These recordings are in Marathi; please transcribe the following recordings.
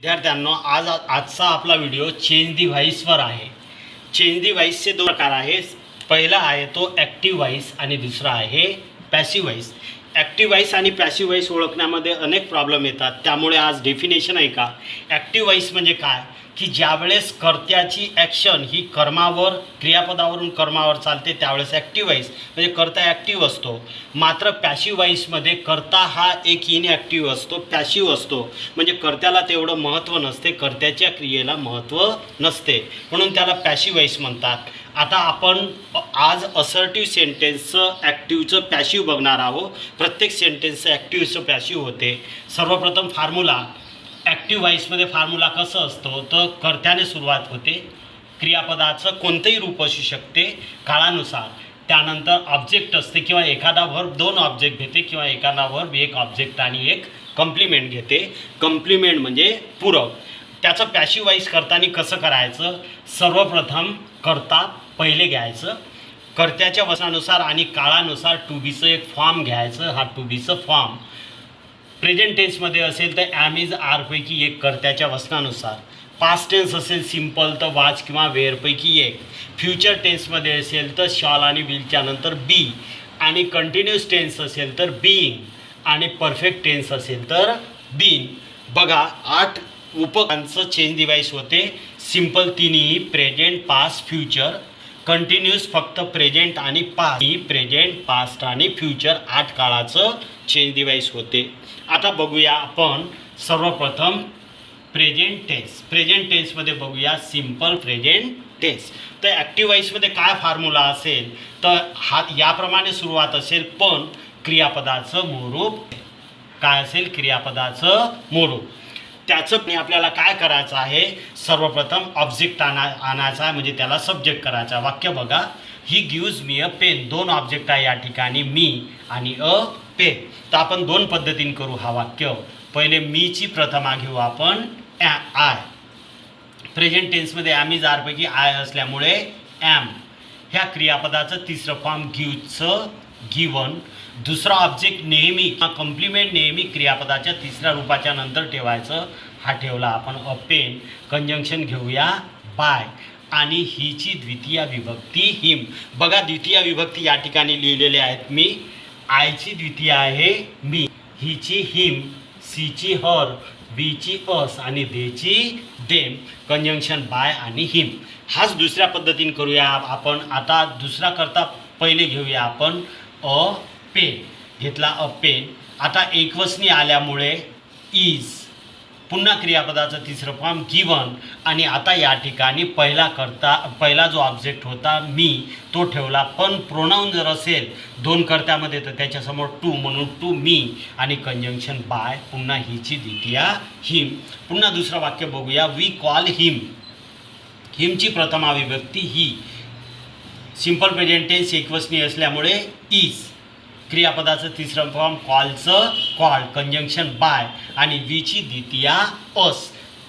विद्यार्थ्यांनो आजचा आपला व्हिडिओ चेंज दी व्हाईसवर आहे। चेंज दी व्हाईसचे दोन प्रकार आहेत। पहिला आहे तो ॲक्टिव्ह व्हाईस आणि दुसरा आहे पॅसिव्ह व्हाईस। ॲक्टिव्ह व्हाईस आणि पॅसिव्ह व्हाईस ओळखण्यामध्ये अनेक प्रॉब्लेम येतात, त्यामुळे आज डेफिनेशन आहे का ॲक्टिव्ह व्हाईस म्हणजे काय की ज्यावेळेस कर्त्याची ॲक्शन ही कर्मावर क्रियापदावरून कर्मावर चालते त्यावेळेस ॲक्टिव्ह व्हाईस म्हणजे कर्ता ॲक्टिव्ह असतो। मात्र पॅसिव्ह व्हाईसमध्ये कर्ता हा एक इनॲक्टिव्ह असतो, पॅसिव्ह असतो, म्हणजे कर्त्याला तेवढं महत्त्व नसते, कर्त्याच्या क्रियेला महत्त्व नसते, म्हणून त्याला पॅसिव्ह व्हाईस म्हणतात। आता आपण आज असर्टिव्ह सेंटेन्सचं ॲक्टिव्हचं पॅसिव्ह बघणार आहोत। प्रत्येक सेंटेन्सचं ॲक्टिव्हचं पॅसिव्ह होते। सर्वप्रथम फॉर्म्युला ॲक्टिव्ह व्हाईसमध्ये फॉर्म्युला कसं असतो तर कर्त्याने सुरुवात होते, क्रियापदाचं कोणतेही रूप असू शकते काळानुसार, त्यानंतर ऑब्जेक्ट असते किंवा एखादा वर्ब दोन ऑब्जेक्ट घेते किंवा एखादा वर्ब एक ऑब्जेक्ट आणि एक कम्प्लिमेंट घेते। कम्प्लिमेंट म्हणजे पूरक। त्याचं पॅसिव्ह व्हाईस करताना कसं करायचं, सर्वप्रथम कर्ता पहिले घ्यायचं, कर्त्याच्या वचनानुसार आणि काळानुसार टू बीचं एक फॉर्म घ्यायचं। हा टू बीचं फॉर्म प्रेझेंट टेन्समध्ये असेल तर ॲम इज आरपैकी एक कर्त्याच्या वचनानुसार, पास्ट टेन्स असेल सिम्पल तर वाज किंवा वेअरपैकी एक, फ्युचर टेन्समध्ये असेल तर शॉल आणि विलच्या नंतर बी, आणि कंटिन्युअस टेन्स असेल तर बीइंग, आणि परफेक्ट टेन्स असेल तर बीन। बघा 8 उपकारांचं चेंज डिव्हाइस होते। सिम्पल तिन्ही प्रेझेंट पास्ट फ्युचर, कंटिन्युअस फक्त प्रेझेंट आणि पास्ट, प्रेझेंट पास्ट आणि फ्युचर 8 काळाचं चेंज डिव्हाइस होते। आता बघूया आपण सर्वप्रथम प्रेझेंट टेन्स। प्रेझेंट टेन्समध्ये बघूया सिम्पल प्रेझेंट टेन्स। तर ॲक्टिव्ह व्हाईसमध्ये काय फॉर्म्युला असेल तर हा याप्रमाणे सुरुवात असेल, पण क्रियापदाचं मूळरूप काय असेल, क्रियापदाचं मूळरूप त्याचं आपल्याला काय करायचं आहे, सर्वप्रथम ऑब्जेक्ट आणायचा आहे, म्हणजे त्याला सब्जेक्ट करायचा। वाक्य बघा, ही गिव्ज मी अ पेन, दोन ऑब्जेक्ट आहे या ठिकाणी, मी आणि अ पेन। तर आपण दोन पद्धतीने करू हा वाक्य। पहिले मीची प्रथमा घेऊ आपण आय, प्रेझेंट टेन्समध्ये ॲम इज आरपैकी आय असल्यामुळे ॲम, ह्या क्रियापदाचं तिसरं फॉर्म गिव्हचं गिवन, दुसरा ऑब्जेक्ट नेहमी कम्प्लिमेंट नेहमी क्रियापदाच्या तिसऱ्या रूपाच्या नंतर ठेवायचं, हा ठेवला आपण अ पेन। कंजंक्शन घेऊया बाय, आणि हीची द्वितीय विभक्ती हिम। बघा द्वितीय विभक्ती या ठिकाणी लिहिलेले आहेत मी, आयची द्वितीय आहे मी, हीची हिम, सीची हर, बीची अस आणि देची देम। कंजंक्शन बाय आणि हिम। हाच दुसऱ्या पद्धतीने करूया आपण। आता दुसरा करता पहिले घेऊया आपण अ पेन, घेतला अ पेन। आता एकवचनी आल्यामुळे इज, पुन्हा क्रियापदाचं तिसरं फॉर्म गिवन, आणि आता या ठिकाणी पहिला जो ऑब्जेक्ट होता मी तो ठेवला, पण प्रोनाऊन जर असेल दोन कर्त्यामध्ये तर त्याच्यासमोर टू, म्हणून टू मी, आणि कंजंक्शन बाय, पुन्हा हीची द्वितीय हिम। पुन्हा दुसरं वाक्य बघूया, वी कॉल हिम, हिमची प्रथमा विभक्ती ही, सिम्पल प्रेझेंट टेन्स एकवचनी असल्यामुळे इज, क्रियापदाचं तिसरं फॉर्म कॉलचं कॉल, कंजंक्शन बाय, आणि वीची द्वितीय अस,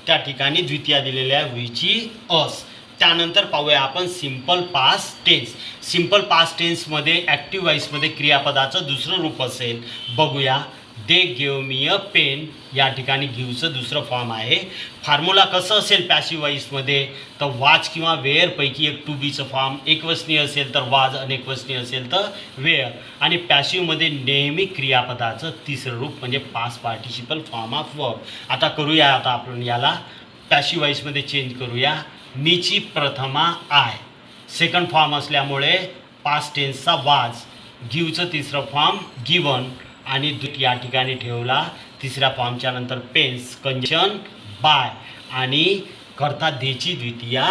त्या ठिकाणी द्वितीय दिलेल्या वीची अस। त्यानंतर पाहूया आपण simple past tense. Simple past टेन्समध्ये ॲक्टिव्ह व्हाईसमध्ये क्रियापदाचं दुसरं रूप असेल, बघूया, they give me a pen, या ठिकाणी गिव्हचं दुसरं फॉर्म आहे। फॉर्म्युला कसं असेल पॅसिव्ह व्हाईसमध्ये तर वाज किंवा वेअरपैकी एक टू बीचं फॉर्म, एकवचनी असेल तर वाज, अनेकवचनी असेल तर वेअर, आणि पॅसिव्हमध्ये नेहमी क्रियापदाचं तिसरं रूप म्हणजे past participle form of verb. आता करूया, आता आपण याला पॅसिव्ह व्हाईसमध्ये चेंज करूया। मीची प्रथमा आय, सेकंड फॉर्म असल्यामुळे पास्ट टेन्सचा वाज, गिव्हचं तिसरं फॉर्म गिवन, आणि या ठिकाणी ठेवला तिसऱ्या फॉर्मच्या नंतर पेन्स, कंजंक्शन बाय, आणि करता देची द्वितीय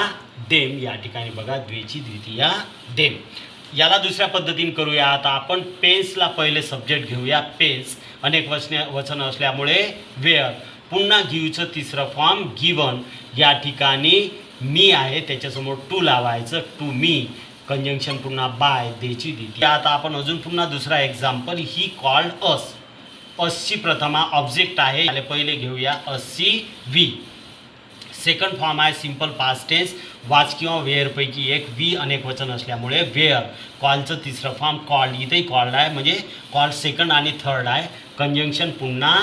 देम, या ठिकाणी बघा द्वेची द्वितीय देम। याला दुसऱ्या पद्धतीने करूया। आता आपण पेन्सला पहिले सब्जेक्ट घेऊया, पेन्स अनेक वचन असल्यामुळे वेअर, पुन्हा गिव्हचं तिसरं फॉर्म गिवन, या ठिकाणी मी आहे त्याच्यासमोर टू लावायचं, टू मी, कंजंक्शन पुन्हा बाय, देची द्वितीय। आता आपण अजून पुन्हा दुसरा एक्झाम्पल, ही कॉल्ड अस, असची प्रथमा ऑब्जेक्ट आहे, पहिले घेऊया असची वी, सेकंड फॉर्म आहे सिम्पल पास्ट टेन्स, वाज किंवा वेअरपैकी एक, वी अनेक वचन असल्यामुळे वेअर, कॉलचं तिसरं फॉर्म कॉल्ड, इथेही कॉल्ड आहे म्हणजे कॉल्ड सेकंड आणि थर्ड आहे, कंजंक्शन पुन्हा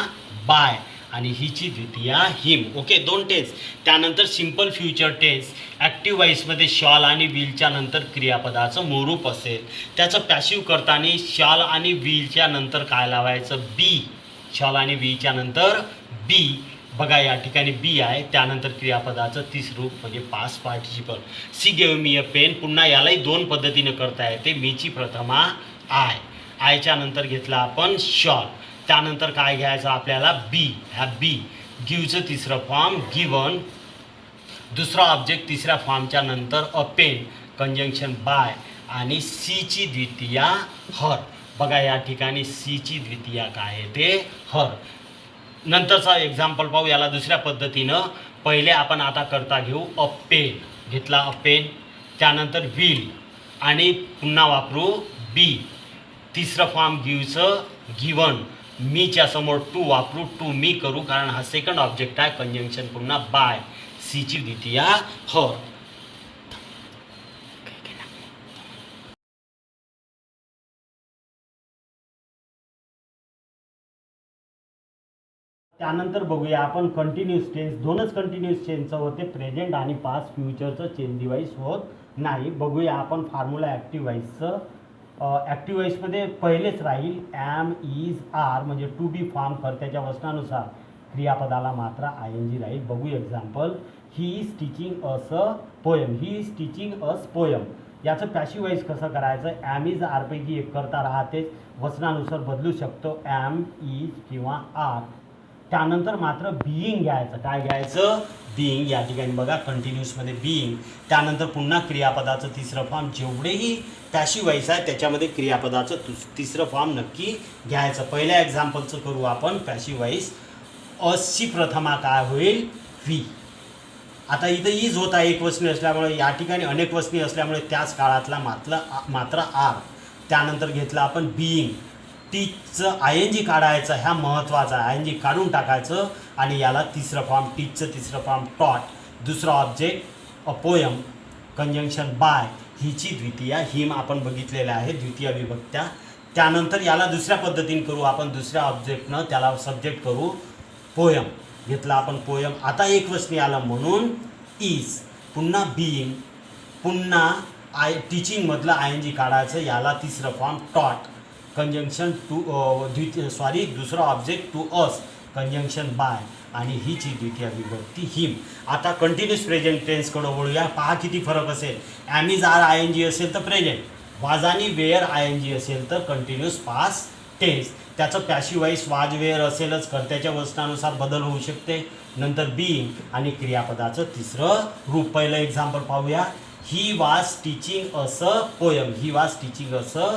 बाय, आणि हिची द्वितीया हिम. Okay, 2 tense. त्यानंतर सिंपल फ्युचर टेन्स ॲक्टिव्ह व्हॉइसमध्ये शॉल आणि विलच्या नंतर क्रियापदाचं मूळ रूप असेल. त्याचं पॅसिव्ह करताना शॉल आणि विलच्या नंतर काय लावायचं? बी. शॉल आणि बीच्या नंतर बी. बघा या ठिकाणी बी आहे, त्यानंतर क्रियापदाचं तिसरं रूप म्हणजे past participle. She gave me a pen. पुन्हा यालाही 2 पद्धतीनं करता येते. मीची प्रथमा आय. आयच्या नंतर घेतला आपण शॉल. त्यानंतर काय घ्यायचं आपल्याला? बी. ह्या बी. गिवचं तिसरं फॉर्म गिवन. दुसरा ऑब्जेक्ट तिसऱ्या फॉर्मच्या नंतर अ पेन कंजंक्शन बाय. आणि सीची द्वितीया हर. बघा या ठिकाणी सीची द्वितीया काय आहे? ते हर. नंतरचा एक्झाम्पल पाहू. याला दुसऱ्या पद्धतीनं पहिले आपण आता करता घेऊ. अ पेन घेतला, अ पेन. त्यानंतर व्हील आणि पुन्हा वापरू बी. तिसरं फॉर्म गिवचं गिवन. मीच्या समोर टू वापरू, टू मी करू कारण हा सेकंड ऑब्जेक्ट आहे. कंजंक्शन पुन्हा बाय. सीची द्वितीया हर. त्यानंतर बघूया आपण कंटिन्यूस टेन्स. 2च कंटिन्यूस टेन्सचं होते, प्रेझेंट आणि पास्ट. फ्युचरचं चेंज डिवाइस होत नाही. बघूया आपण फॉर्म्युला ॲक्टिव्ह व्हॉइसचं. ॲक्टिव्ह व्हॉइसमध्ये पहिलेच राहील ॲम, इज, आर म्हणजे टू बी फॉर्म कर्त्याच्या वचनानुसार क्रियापदाला मात्र ING राहील. बघू example. He is teaching us a poem. He is teaching us poem. याचं पॅसिव्ह व्हॉइस कसं करायचं? ॲम, इज, आरपैकी एक करता राहतेच, वचनानुसार बदलू शकतो ॲम, इज किंवा आर. त्यानंतर मात्र बिईंग घ्यायचं. काय घ्यायचं? बिईंग. या ठिकाणी बघा कंटिन्यूसमध्ये बिईंग. त्यानंतर पुन्हा क्रियापदाचं तिसरं फॉर्म. जेवढेही पॅसिव्ह व्हॉइस आहे त्याच्यामध्ये क्रियापदाचं तिसरं फॉर्म नक्की घ्यायचं. पहिल्या एक्झाम्पलचं करू आपण पॅसिव्ह व्हॉइस. असची प्रथमा काय होईल? व्ही. आता इथं इज होता एकवचनी असल्यामुळे, या ठिकाणी अनेकवचनी असल्यामुळे त्याच काळातला मात्र आर. त्यानंतर घेतलं आपण बिईंग. टीचचं ING काढायचं. ह्या महत्त्वाचा आहे. ING काढून टाकायचं आणि याला तिसरं फॉर्म. टीचचं तिसरं फॉर्म टॉट. दुसरं object a poem conjunction by. हिची द्वितीया हिम आपण बघितलेलं आहे, द्वितीय विभक्त्या. त्यानंतर याला दुसऱ्या पद्धतीने करू आपण. दुसऱ्या ऑब्जेक्टनं त्याला सब्जेक्ट करू पोयम. घेतला आपण पोयम. आता एक वचनी आलं म्हणून इज. पुन्हा बिईंग. पुन्हा टीचिंगमधलं ING काढायचं. याला तिसरं फॉर्म टॉट कंजंक्शन टू दुसरा object to us conjunction by. आणि हिची द्वितीय विभक्ती हिम. आता कंटिन्यूस प्रेझेंट टेन्सकडं वळूया. पहा किती फरक असेल. ॲम, इज, आर ING असेल तर प्रेझेंट. वाज आणि वेअर ING असेल तर कंटिन्यूस पास्ट टेन्स. त्याचं पॅसिव्ह व्हॉइस वाज वेअर असेलच, कर्त्याच्या वचनानुसार बदल होऊ शकते. नंतर बिईंग आणि क्रियापदाचं तिसरं रूप. पहिलं एक्झाम्पल पाहूया. He was teaching us a poem. He was teaching us a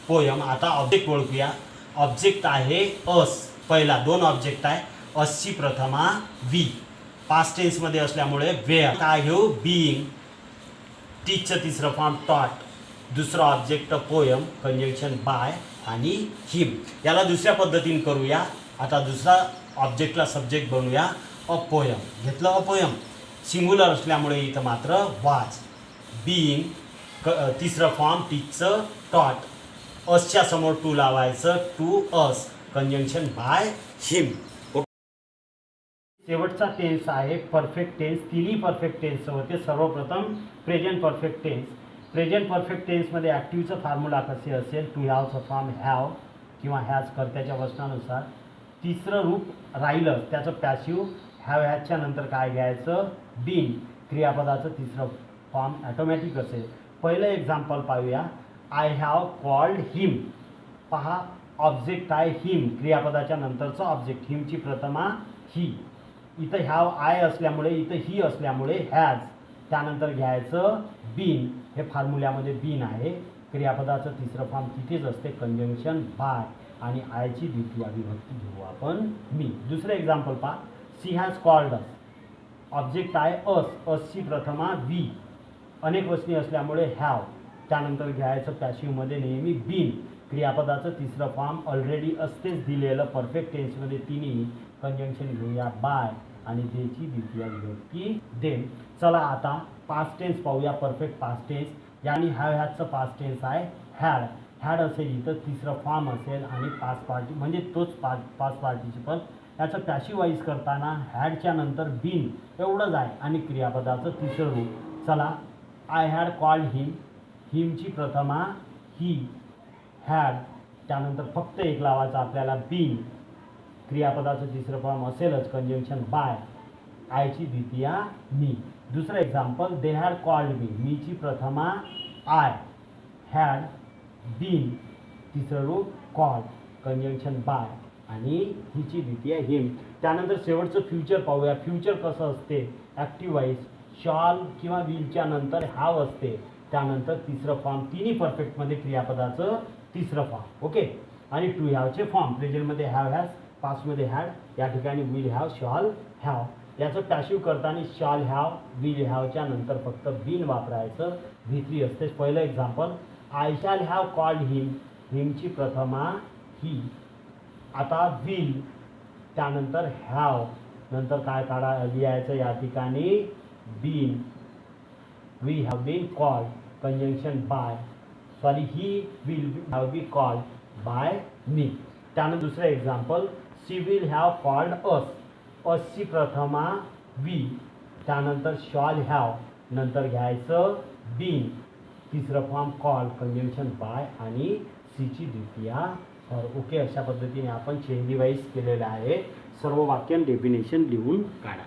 poem. आता ऑब्जेक्ट ओळखूया. ऑब्जेक्ट आहे अस. पहिला 2 ऑब्जेक्ट आहे. असची प्रथमा वी. पास्ट टेन्समध्ये असल्यामुळे वेअर. काय घेऊ? बिईंग. टीचचं तिसरं फॉर्म टॉट. दुसरा ऑब्जेक्ट पोयम कंजंक्शन बाय आणि हिम. याला दुसऱ्या पद्धतीने करूया. आता दुसरा ऑब्जेक्टला सब्जेक्ट बनवूया. A poem. घेतलं अ पोयम. सिंग्युलर असल्यामुळे इथं मात्र वाज. बिईंग. तिसरं फॉर्म टीचचं टॉट. असच्या समोर टू लावायचं. To us conjunction by him. शेवटचा टेन्स आहे परफेक्ट टेन्स. तिन्ही परफेक्ट टेन्स होते. सर्वप्रथम present perfect tense. Present perfect टेन्समध्ये ॲक्टिव्हचं फॉर्म्युला कसे असेल? टू हॅवचं फॉर्म हॅव किंवा हॅज कर्त्याच्या वचनानुसार. तिसरं रूप राहिलं त्याचं पॅसिव्ह. हॅव हॅजच्या नंतर काय घ्यायचं? बीन. क्रियापदाचं तिसरं फॉर्म ॲटोमॅटिक असेल. पहिलं एक्झाम्पल पाहूया. आय हॅव कॉल्ड हिम. पहा ऑब्जेक्ट आहे हिम. क्रियापदाच्या नंतरचं ऑब्जेक्ट. हिमची प्रथमा ही. इथं हॅव आय असल्यामुळे, इथं ही असल्यामुळे हॅज. त्यानंतर घ्यायचं बीन. हे फॉर्म्युल्यामध्ये बीन आहे. क्रियापदाचं तिसरं फॉर्म तिथेच असते कंजंक्शन बाय. आणि आयची द्वितीय विभक्ती घेऊ आपण मी. दुसरं एक्झाम्पल पहा. She has called us. Object आहे अस. असची प्रथमा वी. अनेक वचनी असल्यामुळे हॅव. त्यानंतर घ्यायचं पॅसिव्हमध्ये नेहमी बीन. क्रियापदाचं तिसरं फॉर्म ऑलरेडी असतेच दिलेलं परफेक्ट टेन्समध्ये तिन्ही. कंजंक्शन घेऊया बाय आणि देची द्वितीय विभक्ती देम. चला आता पास्ट टेन्स पाहूया. Perfect past tense. यानी हॅव हॅजचं पास्ट टेन्स आहे हॅड. हॅड असेल इथं तिसरं फॉर्म असेल आणि पास्ट पार्टी म्हणजे तोच पास्ट पार्टिसिपल याचं पॅसिव्ह व्हॉइस करताना हॅडच्या नंतर बीन एवढंच आहे आणि क्रियापदाचं तिसरं रूप. चला, आय हॅड कॉल्ड हिम, हिमची प्रथमा ही, हॅड त्यानंतर फक्त एक लावायचं आपल्याला बीन, क्रियापदाचं तिसरं फॉर्म असेलच कंजंक्शन बाय, आयची द्वितीया मी. दुसरं एक्झाम्पल, दे हॅड कॉल्ड मी, मीची प्रथमा आय, हॅड बीन तिसरं रूप कॉल्ड कंजंक्शन बाय आणि हिची द्वितीय हिम. त्यानंतर शेवटचं फ्युचर पाहूया. फ्युचर कसं असते, ॲक्टिव्ह व्हॉइस शॉल किंवा विलच्या नंतर हॅव असते, त्यानंतर तिसरं फॉर्म, तिन्ही परफेक्टमध्ये क्रियापदाचं तिसरं फॉर्म. ओके. आणि टू हॅवचे फॉर्म, प्रेझेंटमध्ये हॅव हॅज, पास्टमध्ये हॅड, या ठिकाणी विल हॅव, शॉल हॅव. याचं पॅसिव्ह करताना शॉल हॅव, विल हॅवच्या नंतर फक्त बीन वापरायचं, V3 असते. पहिलं एक्झाम्पल, I shall have called him, हिमची प्रथमा ही, आता विल त्यानंतर हॅव नंतर काय लिहायचं या ठिकाणी been, we have been called conjunction by, sorry he will have be called by me. त्यानंतर दुसरं example, she will have called us, असची प्रथमा वी त्यानंतर शॉल हॅव नंतर घ्यायचं बीन तिसरं फॉर्म कॉल्ड कंजंक्शन बाय आणि सीची द्वितीया और. ओके. अशा पद्धतीने आपण चेंज दी व्हॉइस केलेलं आहे. सर्व वाक्य डेफिनेशन लिहून काढा.